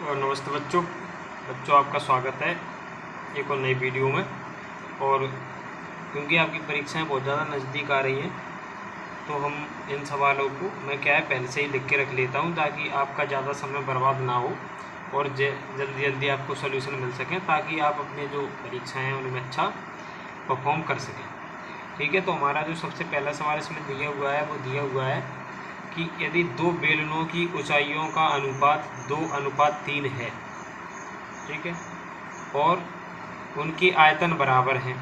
और नमस्ते बच्चों। आपका स्वागत है एक और नई वीडियो में। और क्योंकि आपकी परीक्षाएं बहुत ज़्यादा नज़दीक आ रही हैं तो हम इन सवालों को मैं क्या है पहले से ही लिख के रख लेता हूं ताकि आपका ज़्यादा समय बर्बाद ना हो और जल्दी जल्दी आपको सॉल्यूशन मिल सकें ताकि आप अपने जो परीक्षाएँ हैं उनमें अच्छा परफॉर्म कर सकें। ठीक है, तो हमारा जो सबसे पहला सवाल इसमें दिया हुआ है वो दिया हुआ है कि यदि दो बेलनों की ऊंचाइयों का अनुपात 2:3 है, ठीक है, और उनके आयतन बराबर हैं,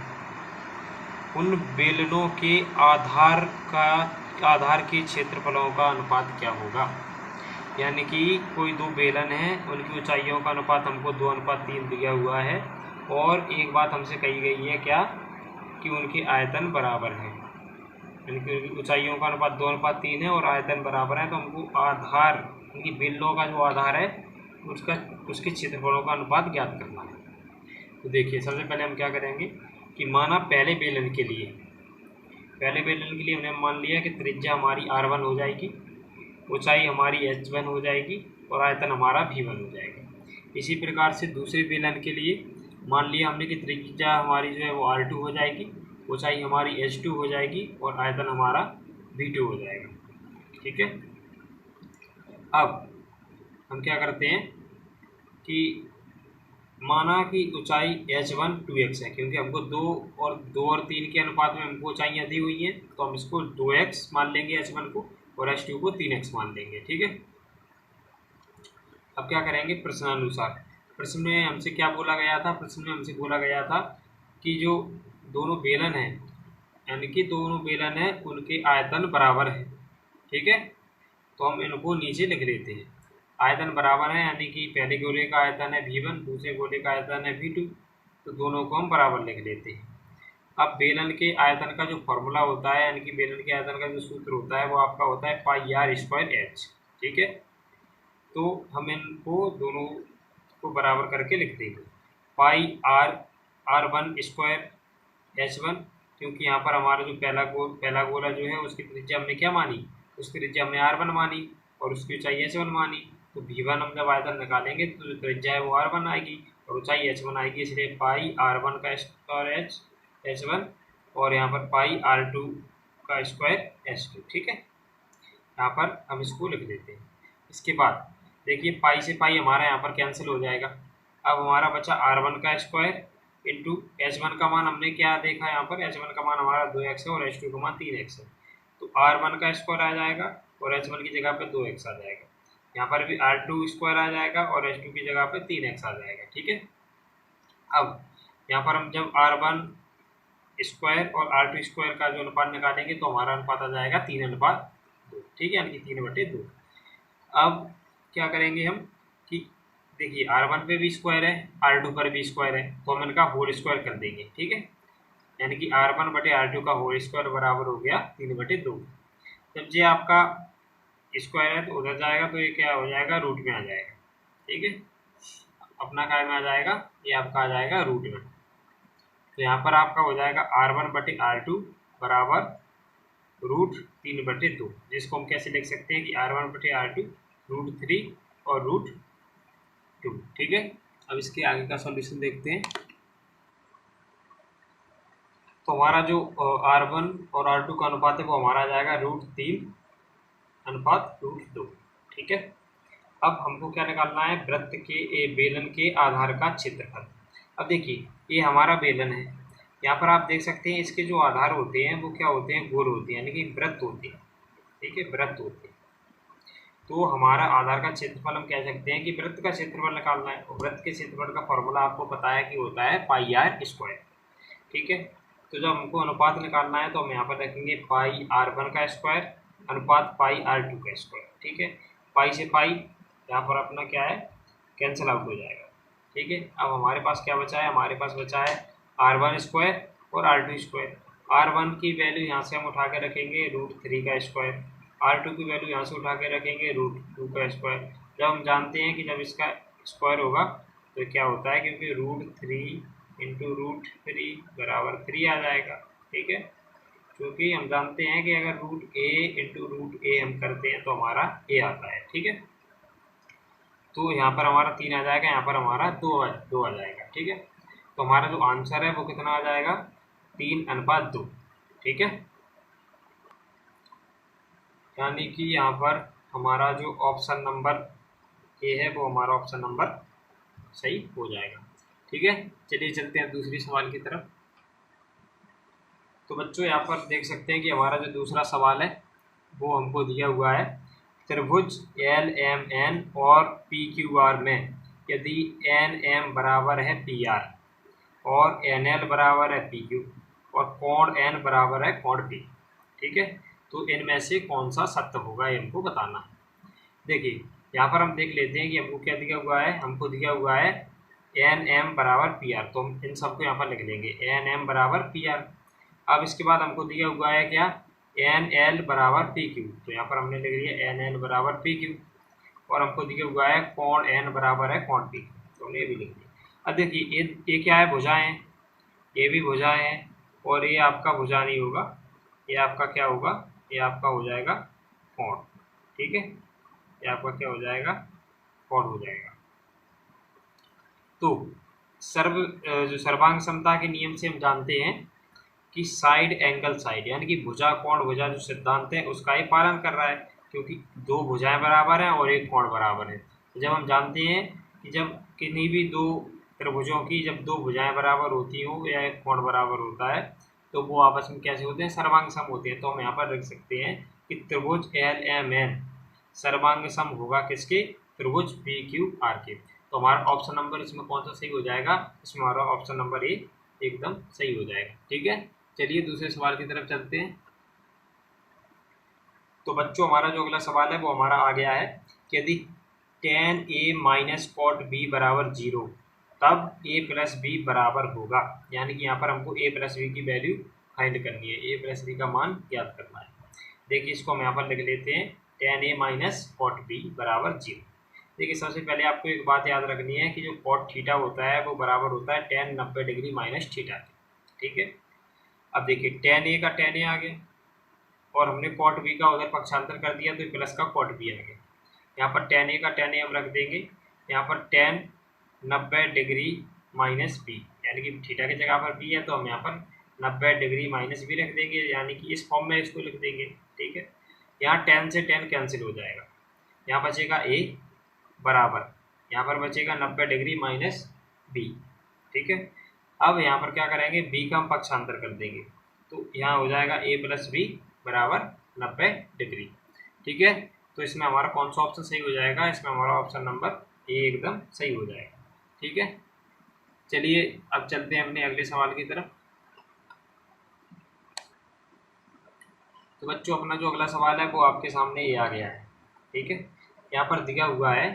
उन बेलनों के आधार के क्षेत्रफलों का अनुपात क्या होगा। यानी कि कोई दो बेलन हैं, उनकी ऊंचाइयों का अनुपात हमको 2:3 दिया हुआ है और एक बात हमसे कही गई है क्या कि उनके आयतन बराबर हैं, यानी कि ऊंचाइयों का अनुपात 2:3 है और आयतन बराबर है। तो हमको आधार यानी बेलनों का जो आधार है उसके क्षेत्रफलों का अनुपात ज्ञात करना है। तो देखिए, सबसे पहले हम क्या करेंगे कि माना पहले बेलन के लिए हमने मान लिया कि त्रिज्या हमारी r1 हो जाएगी, ऊंचाई हमारी h1 हो जाएगी और आयतन हमारा v1 हो जाएगा। इसी प्रकार से दूसरे बेलन के लिए मान लिया हमने कि त्रिज्या हमारी जो है वो r2 हो जाएगी, ऊंचाई हमारी h2 हो जाएगी और आयतन हमारा v2 हो जाएगा। ठीक है, अब हम क्या करते हैं कि माना कि ऊंचाई h1 2x है, क्योंकि हमको 2 और 3 के अनुपात में हमको ऊंचाइयाँ दी हुई हैं तो हम इसको 2x मान लेंगे h1 को और h2 को 3x मान लेंगे। ठीक है, अब क्या करेंगे प्रश्नानुसार। प्रश्न में हमसे क्या बोला गया था, प्रश्न में हमसे बोला गया था कि जो दोनों बेलन हैं यानी कि दोनों बेलन हैं उनके आयतन बराबर है। ठीक है, तो हम इनको नीचे लिख लेते हैं। आयतन बराबर है यानी कि पहले गोले का आयतन है v1, दूसरे गोले का आयतन है v2, तो दोनों को हम बराबर लिख लेते हैं। अब बेलन के आयतन का जो फॉर्मूला होता है यानी कि बेलन के आयतन का जो सूत्र होता है वो आपका होता है पाई आर स्क्वायर एच। ठीक है, तो हम इनको दोनों को बराबर करके लिख देंगे पाई r1 स्क्वायर h1, क्योंकि यहाँ पर हमारा जो पहला गोला जो है उसकी त्रिज्या हमने क्या मानी, उसकी त्रिज्या हमने r1 मानी और उसकी ऊंचाई h1 मानी। तो v1 हम जब आयतन निकालेंगे तो जो त्रिज्या है वो r1 आएगी और ऊंचाई h1 आएगी, इसलिए पाई r1 का स्क्वायर h1 और यहाँ पर पाई r2 का स्क्वायर h2। ठीक है, यहाँ पर हम इसको लिख देते हैं। इसके बाद देखिए पाई से पाई हमारा यहाँ पर कैंसिल हो जाएगा। अब हमारा बचा r1 का स्क्वायर इंटू h1 का मान हमने क्या देखा, यहाँ पर h1 का मान हमारा 2x है और h2 का मान 3x है, तो r1 का स्क्वायर आ जाएगा और h1 की जगह पे 2x आ जाएगा। यहाँ पर भी r2 स्क्वायर आ जाएगा और h2 की जगह पे 3x आ जाएगा। ठीक है, अब यहाँ पर हम जब r1 स्क्वायर और r2 स्क्वायर का जो अनुपात निकालेंगे तो हमारा अनुपात आ जाएगा 3:2। ठीक है, यानी कि 3/2। अब क्या करेंगे हम कि देखिए r1 पे भी स्क्वायर है, r2 पर भी स्क्वायर है, तो हम इनका होल स्क्वायर कर देंगे। ठीक है, यानी कि r1/r2 का होल स्क्वायर बराबर हो गया 3/2। जब ये आपका स्क्वायर है तो उधर जाएगा तो ये क्या हो जाएगा, रूट में आ जाएगा। ठीक है, अपना काय में आ जाएगा, ये आपका आ जाएगा रूट में। तो यहाँ पर आपका हो जाएगा r1/r2 बराबर √3/2, जिसको हम कैसे लिख सकते हैं कि r1/r2 √3 और √2। ठीक है, अब इसके आगे का सॉल्यूशन देखते हैं। तो हमारा जो r1 और r2 का अनुपात है वो हमारा आ जाएगा √3:2। ठीक है, अब हमको क्या निकालना है, वृत्त के बेलन के आधार का क्षेत्रफल। अब देखिए ये हमारा बेलन है, यहाँ पर आप देख सकते हैं इसके जो आधार होते हैं वो क्या होते हैं, गोल होते हैं यानी कि वृत्त होते हैं। ठीक है, वृत्त होते हैं। तो हमारा आधार का क्षेत्रफल हम कह सकते हैं कि वृत्त का क्षेत्रफल निकालना है और वृत्त के क्षेत्रफल का फॉर्मूला आपको पता है कि होता है पाई आर स्क्वायर। ठीक है, तो जब हमको अनुपात निकालना है तो हम यहाँ पर रखेंगे पाई r1 का स्क्वायर अनुपात पाई r2 का स्क्वायर। ठीक है, पाई से पाई यहाँ पर अपना क्या है कैंसिल आउट हो जाएगा। ठीक है, अब हमारे पास क्या बचा है, हमारे पास बचा है r1 स्क्वायर और r2 स्क्वायर। r1 की वैल्यू यहाँ से हम उठा के रखेंगे √3 का स्क्वायर, r2 की वैल्यू यहाँ से उठा के रखेंगे √2 का स्क्वायर। जब हम जानते हैं कि जब इसका स्क्वायर होगा तो क्या होता है, क्योंकि √3 इंटू √3 बराबर 3 आ जाएगा। ठीक है, क्योंकि हम जानते हैं कि अगर √a इंटू √a हम करते हैं तो हमारा a आता है। ठीक है, तो यहाँ पर हमारा 3 आ जाएगा, यहाँ पर हमारा 2 आ जाएगा। ठीक है, तो हमारा जो आंसर है वो कितना आ जाएगा, 3:2। ठीक है, यानी कि यहाँ पर हमारा जो ऑप्शन नंबर ए है वो हमारा ऑप्शन नंबर सही हो जाएगा। ठीक है, चलिए चलते हैं दूसरी सवाल की तरफ। तो बच्चों यहाँ पर देख सकते हैं कि हमारा जो दूसरा सवाल है वो हमको दिया हुआ है, त्रिभुज एल एम एन और पी क्यू आर में यदि एन एम बराबर है पी आर और एन एल बराबर है पी क्यू और कोण एन बराबर है कोण पी। ठीक है, तो इनमें से कौन सा सत्य होगा ये हमको बताना है। देखिए यहाँ पर हम देख लेते हैं कि हमको क्या दिया हुआ है, हमको दिया हुआ है एन एम बराबर पी आर, तो हम इन सबको यहाँ पर लिख लेंगे एन एम बराबर पी आर। अब इसके बाद हमको दिया हुआ है क्या, एन एल बराबर पी क्यू, तो यहाँ पर हमने लिख लिया एन एल बराबर पी क्यू और हमको दिया हुआ है कोण एन बराबर है कोण पी, तो हमने ये भी लिख लिया। अब देखिए ये क्या है, भुजाएं, ये भी भुजाएं हैं और ये आपका भुजा नहीं होगा, ये आपका क्या होगा, ये आपका हो जाएगा कोण। ठीक है, ये आपका क्या हो जाएगा, कोण हो जाएगा। तो जो सर्वांग समता के नियम से हम जानते हैं कि साइड एंगल साइड, यानी कि भुजा कोण भुजा जो सिद्धांत है उसका ही पालन कर रहा है, क्योंकि दो भुजाएं बराबर हैं और एक कोण बराबर है। तो जब हम जानते हैं कि जब किन्हीं भी दो त्रिभुजों की जब दो भुजाएं बराबर होती हों या एक कोण बराबर होता है तो वो आपस में कैसे होते हैं, सर्वांग सम होते हैं। तो हम यहाँ पर लिख सकते हैं कि त्रिभुज एल एम एन सर्वांग सम होगा किसके, त्रिभुज पी क्यू आर के। तो हमारा ऑप्शन नंबर इसमें कौन सा सही हो जाएगा, इसमें हमारा ऑप्शन नंबर ए एकदम सही हो जाएगा। ठीक है, चलिए दूसरे सवाल की तरफ चलते हैं। तो बच्चों हमारा जो अगला सवाल है वो हमारा आ गया है कि यदि tan a minus cot B बराबर 0 तब a प्लस बी बराबर होगा, यानी कि यहाँ पर हमको a प्लस बी की वैल्यू फाइंड करनी है, a प्लस बी का मान ज्ञात करना है। देखिए इसको हम यहाँ पर लिख लेते हैं tan a minus cot B बराबर 0। देखिए सबसे पहले आपको एक बात याद रखनी है कि जो कॉट थीटा होता है वो बराबर होता है tan 90 डिग्री माइनस थीटा के। ठीक है, अब देखिए tan a का tan a आ गया और हमने कॉट बी का उधर पक्षांतर कर दिया तो प्लस का कॉट बी आ गया। यहाँ पर tan a का tan a हम रख देंगे, यहाँ पर tan 90 डिग्री माइनस बी, यानी कि थीटा की जगह पर बी है तो हम यहाँ पर 90 डिग्री माइनस बी रख देंगे, यानी कि इस फॉर्म में इसको लिख देंगे। ठीक है, यहाँ tan से tan कैंसिल हो जाएगा, यहाँ बचेगा a बराबर, यहाँ पर बचेगा 90 डिग्री माइनस बी। ठीक है, अब यहाँ पर क्या करेंगे, b का हम पक्षांतर कर देंगे तो यहाँ हो जाएगा a प्लस बी बराबर 90 डिग्री। ठीक है, तो इसमें हमारा कौन सा ऑप्शन सही हो जाएगा, इसमें हमारा ऑप्शन नंबर ए एकदम सही हो जाएगा। ठीक है, चलिए अब चलते हैं अपने अगले सवाल की तरफ। तो बच्चों अपना जो अगला सवाल है वो आपके सामने ये आ गया है। ठीक है, यहाँ पर दिया हुआ है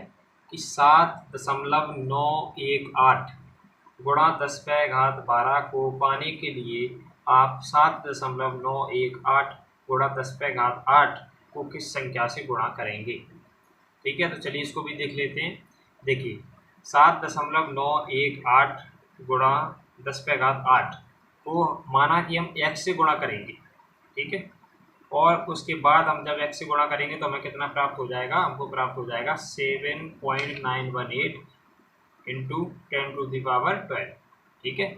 कि 7.918 गुणा 10⁻12 को पाने के लिए आप 7.918 गुणा 10⁻8 को किस संख्या से गुणा करेंगे। ठीक है, तो चलिए इसको भी देख लेते हैं। देखिए 7.918 गुणा 10⁻8 को माना कि हम x से गुणा करेंगे। ठीक है, और उसके बाद हम जब x से गुणा करेंगे तो हमें कितना प्राप्त हो जाएगा, हमको प्राप्त हो जाएगा 7.918 इंटू 10⁻12। ठीक है,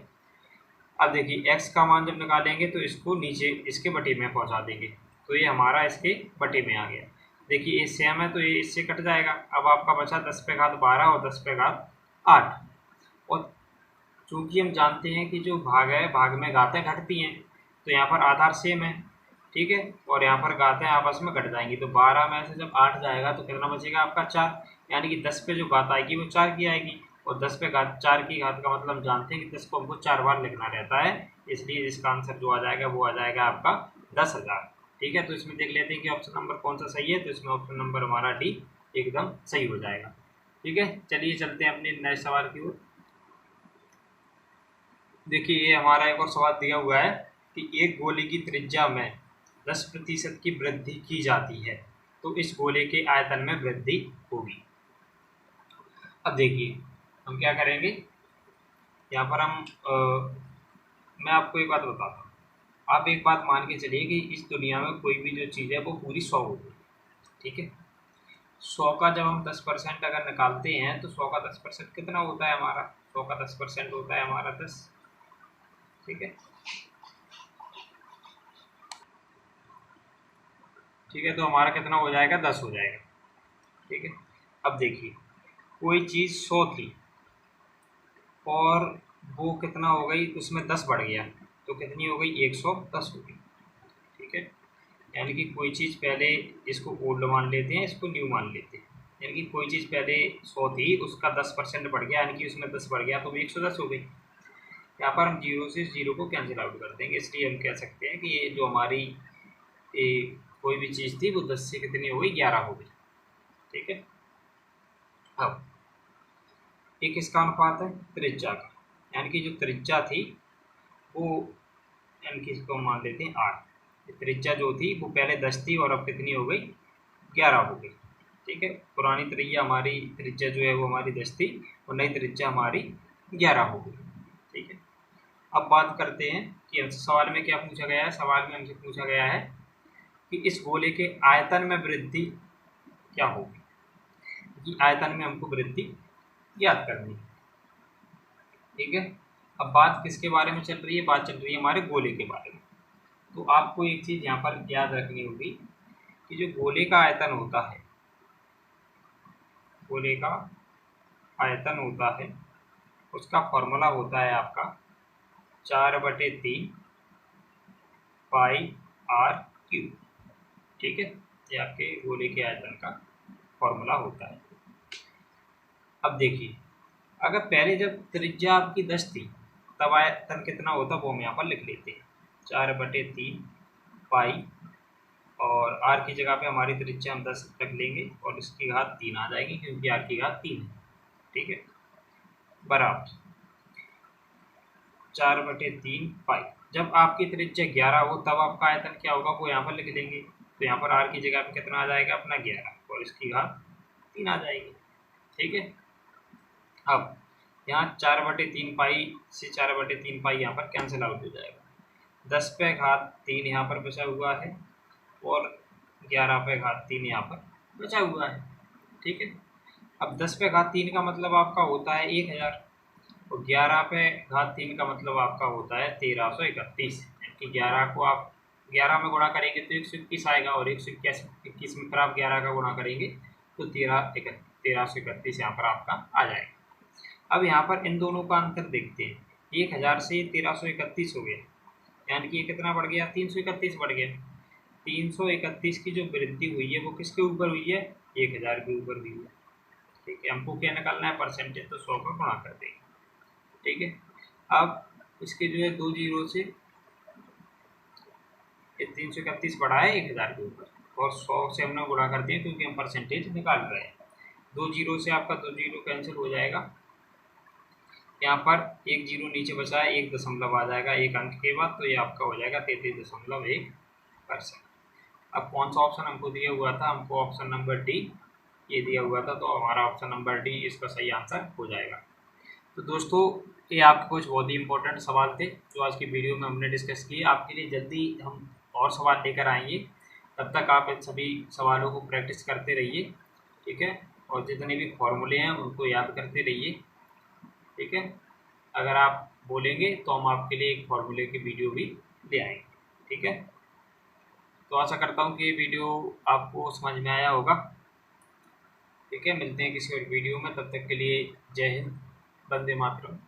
अब देखिए x का मान जब निकालेंगे तो इसको नीचे इसके बटे में पहुंचा देंगे, तो ये हमारा इसके बटे में आ गया। देखिए ये सेम है तो ये इससे कट जाएगा, अब आपका बचा 10⁻12 और 10⁻8। और चूंकि हम जानते हैं कि जो भाग है भाग में घातें घटती हैं तो यहाँ पर आधार सेम है। ठीक है, और यहाँ पर घातें आपस में घट जाएंगी तो 12 में से जब 8 जाएगा तो कितना बचेगा आपका 4, यानी कि 10 पे जो घात आएगी वो 4 की आएगी और 10 पे घात 4 की घात का मतलब जानते हैं कि 10 को हमको 4 बार लिखना रहता है, इसलिए इसका आंसर जो आ जाएगा वो आ जाएगा आपका 10,000। ठीक है, तो इसमें देख लेते हैं कि ऑप्शन नंबर कौन सा सही है, तो इसमें ऑप्शन नंबर हमारा डी एकदम सही हो जाएगा। ठीक है, चलिए चलते हैं अपने नए सवाल की ओर। देखिए ये हमारा एक और सवाल दिया हुआ है कि एक गोले की त्रिज्या में 10% की वृद्धि की जाती है तो इस गोले के आयतन में वृद्धि होगी। अब देखिए हम क्या करेंगे, यहाँ पर हम मैं आपको एक बात बताता हूँ। आप एक बात मान के चलिए कि इस दुनिया में कोई भी जो चीज़ है वो पूरी 100 होगी। ठीक है, 100 का जब हम 10% अगर निकालते हैं तो 100 का 10% कितना होता है हमारा? 100 का 10% होता है हमारा 10। ठीक है, ठीक है, तो हमारा कितना हो जाएगा? 10 हो जाएगा। ठीक है, अब देखिए कोई चीज़ 100 थी और वो कितना हो गई, उसमें 10 बढ़ गया, तो कितनी हो गई? 110 हो गई। ठीक है, यानी कि कोई चीज़ पहले, इसको ओल्ड मान लेते हैं, इसको न्यू मान लेते हैं, यानी कि कोई चीज़ पहले 100 थी, उसका 10% बढ़ गया, यानी कि उसमें 10 बढ़ गया, तो वो 110 हो गई। यहाँ पर हम जीरो से जीरो को कैंसिल आउट कर देंगे, इसलिए हम कह सकते हैं कि ये जो हमारी ये कोई भी चीज़ थी वो 10 से कितनी हो गई? 11 हो गई। ठीक है, अब एक इसका अनुपात है त्रिज्या का, यानी कि जो त्रिज्या थी वो, यानी कि इसको मान लेते हैं आर। त्रिज्या जो थी वो पहले 10 थी और अब कितनी हो गई? 11 हो गई। ठीक है, पुरानी त्रिज्या हमारी, त्रिज्या जो है वो हमारी 10 थी और नई त्रिज्या हमारी 11 हो गई। ठीक है, अब बात करते हैं कि हमसे सवाल में क्या पूछा गया है। सवाल में हमसे पूछा गया है कि इस गोले के आयतन में वृद्धि क्या होगी। कि आयतन में हमको वृद्धि ज्ञात करनी है। ठीक है, अब बात किसके बारे में चल रही है? बात चल रही है हमारे गोले के बारे में। तो आपको एक चीज़ यहाँ पर याद रखनी होगी कि जो गोले का आयतन होता है, गोले का आयतन होता है, उसका फॉर्मूला होता है आपका 4/3 पाई आर क्यूब। ठीक है, ये आपके गोले के आयतन का फॉर्मूला होता है। अब देखिए, अगर पहले जब त्रिज्या आपकी 10 थी तब आयतन कितना होता वो हम यहाँ पर लिख लेते हैं, 4/3 पाई, और आर की जगह पे हमारी त्रिज्या हम 10 रख लेंगे और इसकी घात 3 आ जाएगी क्योंकि आर की घात 3 है। ठीक है, बराबर 4/3 पाई। जब आपकी त्रिज्या 11 हो तब आपका आयतन क्या होगा वो यहाँ पर लिख लेंगे। तो यहाँ पर आर की जगह पे कितना आ जाएगा? अपना 11 और इसकी घात 3 आ जाएगी। ठीक है, अब यहाँ 4/3 पाई से 4/3 पाई यहाँ पर कैंसिल आउट हो जाएगा। 10 पे घात 3 यहाँ पर बचा हुआ है और 11 पे घात 3 यहाँ पर बचा हुआ है। ठीक है, अब 10 पे घात 3 का मतलब आपका होता है 1000 और 11 पे घात 3 का मतलब आपका होता है 1331। यानी 11 को आप 11 में गुणा करेंगे तो 121 आएगा और 121 में फिर आप 11 का गुणा करेंगे तो 1331 यहाँ पर आपका आ जाएगा। अब यहाँ पर इन दोनों का अंतर देखते हैं, 1000 से 1331 हो गया, यानी कि ये कितना बढ़ गया? 331 बढ़ गया। 331 की जो वृद्धि हुई है वो किसके ऊपर हुई है? 1000 के ऊपर हुई है। ठीक है, हमको क्या निकालना है? परसेंटेज, तो 100 का गुणा कर देंगे। ठीक है, अब इसके जो है 2 जीरो से ये 331 बढ़ा है 1000 के ऊपर और 100 से हमने गुणा कर दिया क्योंकि हम परसेंटेज निकाल रहे हैं। 2 जीरो से आपका 2 जीरो कैंसिल हो जाएगा, यहाँ पर 1 जीरो नीचे बचा है, 1 दशमलव आ जाएगा एक अंक के बाद, तो ये आपका हो जाएगा 33.1%। अब कौन सा ऑप्शन हमको दिया हुआ था? हमको ऑप्शन नंबर डी ये दिया हुआ था, तो हमारा ऑप्शन नंबर डी इसका सही आंसर हो जाएगा। तो दोस्तों, ये आपके कुछ बहुत ही इंपॉर्टेंट सवाल थे जो आज की वीडियो में हमने डिस्कस किए। आपके लिए जल्दी हम और सवाल लेकर आएंगे, तब तक आप इन सभी सवालों को प्रैक्टिस करते रहिए। ठीक है, और जितने भी फॉर्मूले हैं उनको याद करते रहिए। ठीक है, अगर आप बोलेंगे तो हम आपके लिए एक फॉर्मूले की वीडियो भी ले आएंगे। ठीक है, तो आशा करता हूँ कि ये वीडियो आपको समझ में आया होगा। ठीक है, मिलते हैं किसी और वीडियो में, तब तक के लिए जय हिंद, वंदे मातरम।